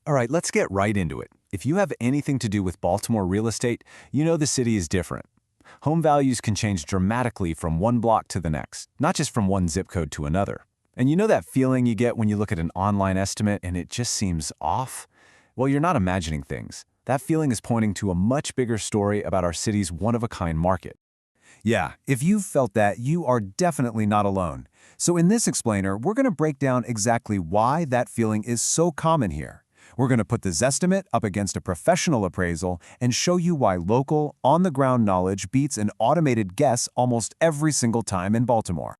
All right, let's get right into it. If you have anything to do with Baltimore real estate, you know the city is different. Home values can change dramatically from one block to the next, not just from one zip code to another. And you know that feeling you get when you look at an online estimate and it just seems off? Well, you're not imagining things. That feeling is pointing to a much bigger story about our city's one-of-a-kind market. Yeah, if you've felt that, you are definitely not alone. So in this explainer, we're going to break down exactly why that feeling is so common here. We're going to put the Zestimate up against a professional appraisal and show you why local, on-the-ground knowledge beats an automated guess almost every single time in Baltimore.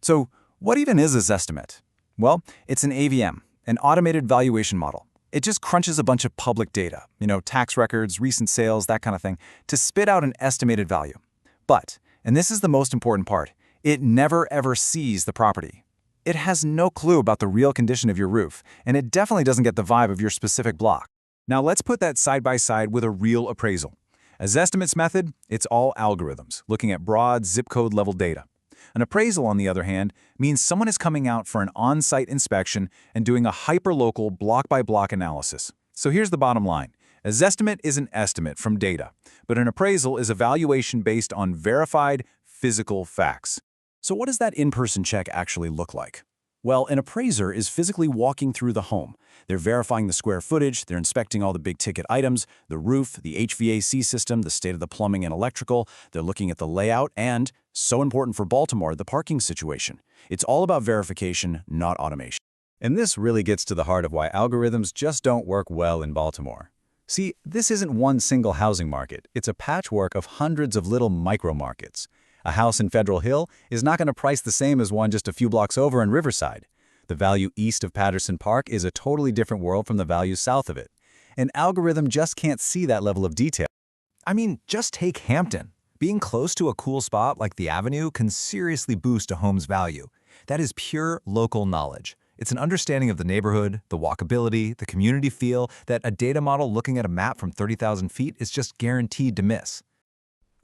So, what even is a Zestimate? Well, it's an AVM, an automated valuation model. It just crunches a bunch of public data, tax records, recent sales, that kind of thing, to spit out an estimated value. But, and this is the most important part, it never ever sees the property. It has no clue about the real condition of your roof, and it definitely doesn't get the vibe of your specific block. Now let's put that side by side with a real appraisal. A Zestimate's method, it's all algorithms, looking at broad zip code level data. An appraisal, on the other hand, means someone is coming out for an on-site inspection and doing a hyperlocal block-by-block analysis. So here's the bottom line. A Zestimate is an estimate from data, but an appraisal is a valuation based on verified, physical facts. So what does that in-person check actually look like? Well, an appraiser is physically walking through the home. They're verifying the square footage, they're inspecting all the big-ticket items, the roof, the HVAC system, the state of the plumbing and electrical, they're looking at the layout, and, so important for Baltimore, the parking situation. It's all about verification, not automation. And this really gets to the heart of why algorithms just don't work well in Baltimore. See, this isn't one single housing market. It's a patchwork of hundreds of little micro-markets. A house in Federal Hill is not going to price the same as one just a few blocks over in Riverside. The value east of Patterson Park is a totally different world from the value south of it. An algorithm just can't see that level of detail. I mean, just take Hampton. Being close to a cool spot like the Avenue can seriously boost a home's value. That is pure local knowledge. It's an understanding of the neighborhood, the walkability, the community feel that a data model looking at a map from 30,000 feet is just guaranteed to miss.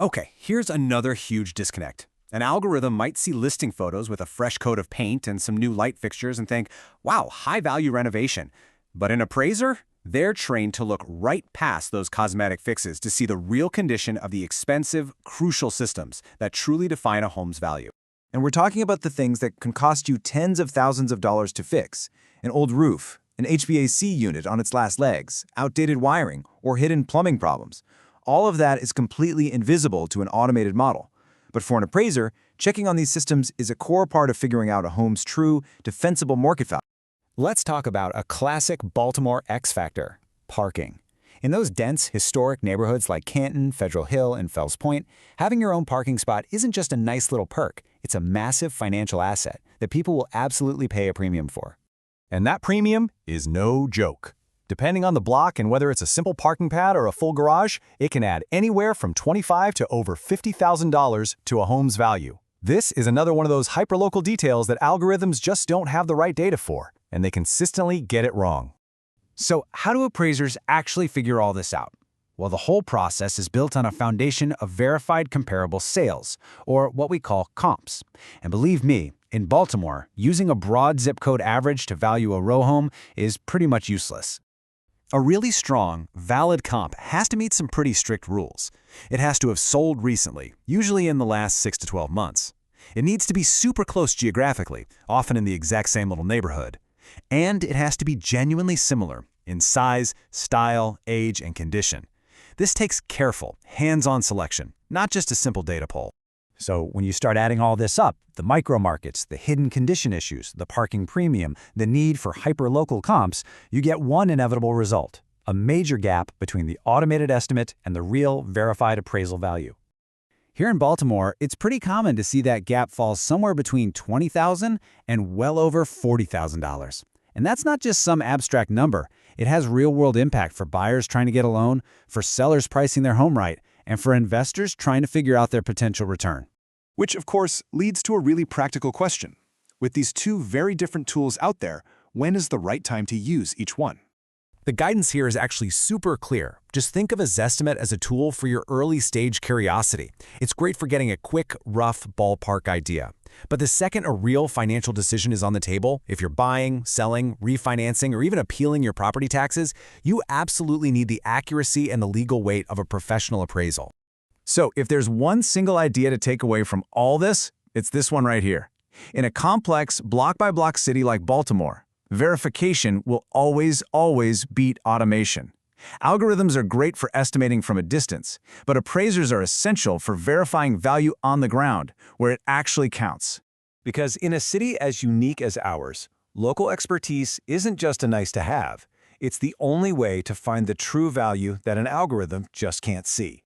Okay, here's another huge disconnect. An algorithm might see listing photos with a fresh coat of paint and some new light fixtures and think, wow, high-value renovation. But an appraiser? They're trained to look right past those cosmetic fixes to see the real condition of the expensive, crucial systems that truly define a home's value. And we're talking about the things that can cost you tens of thousands of dollars to fix. An old roof, an HVAC unit on its last legs, outdated wiring, or hidden plumbing problems. All of that is completely invisible to an automated model. But for an appraiser, checking on these systems is a core part of figuring out a home's true, defensible market value. Let's talk about a classic Baltimore X factor, parking. In those dense, historic neighborhoods like Canton, Federal Hill, and Fells Point, having your own parking spot isn't just a nice little perk, it's a massive financial asset that people will absolutely pay a premium for. And that premium is no joke. Depending on the block and whether it's a simple parking pad or a full garage, it can add anywhere from $25,000 to over $50,000 to a home's value. This is another one of those hyperlocal details that algorithms just don't have the right data for, and they consistently get it wrong. So how do appraisers actually figure all this out? Well, the whole process is built on a foundation of verified comparable sales, or what we call comps. And believe me, in Baltimore, using a broad zip code average to value a row home is pretty much useless. A really strong, valid comp has to meet some pretty strict rules. It has to have sold recently, usually in the last 6 to 12 months. It needs to be super close geographically, often in the exact same little neighborhood. And it has to be genuinely similar in size, style, age, and condition. This takes careful, hands-on selection, not just a simple data poll. So when you start adding all this up, the micro markets, the hidden condition issues, the parking premium, the need for hyperlocal comps, you get one inevitable result: a major gap between the automated estimate and the real verified appraisal value. Here in Baltimore, it's pretty common to see that gap fall somewhere between $20,000 and well over $40,000. And that's not just some abstract number. It has real-world impact for buyers trying to get a loan, for sellers pricing their home right, and for investors trying to figure out their potential return. Which, of course, leads to a really practical question. With these two very different tools out there, when is the right time to use each one? The guidance here is actually super clear. Just think of a Zestimate as a tool for your early-stage curiosity. It's great for getting a quick, rough ballpark idea. But the second a real financial decision is on the table, if you're buying, selling, refinancing, or even appealing your property taxes, you absolutely need the accuracy and the legal weight of a professional appraisal. So if there's one single idea to take away from all this, it's this one right here. In a complex, block-by-block city like Baltimore, verification will always beat automation. Algorithms are great for estimating from a distance, but appraisers are essential for verifying value on the ground, where it actually counts. Because in a city as unique as ours, local expertise isn't just a nice-to-have. It's the only way to find the true value that an algorithm just can't see.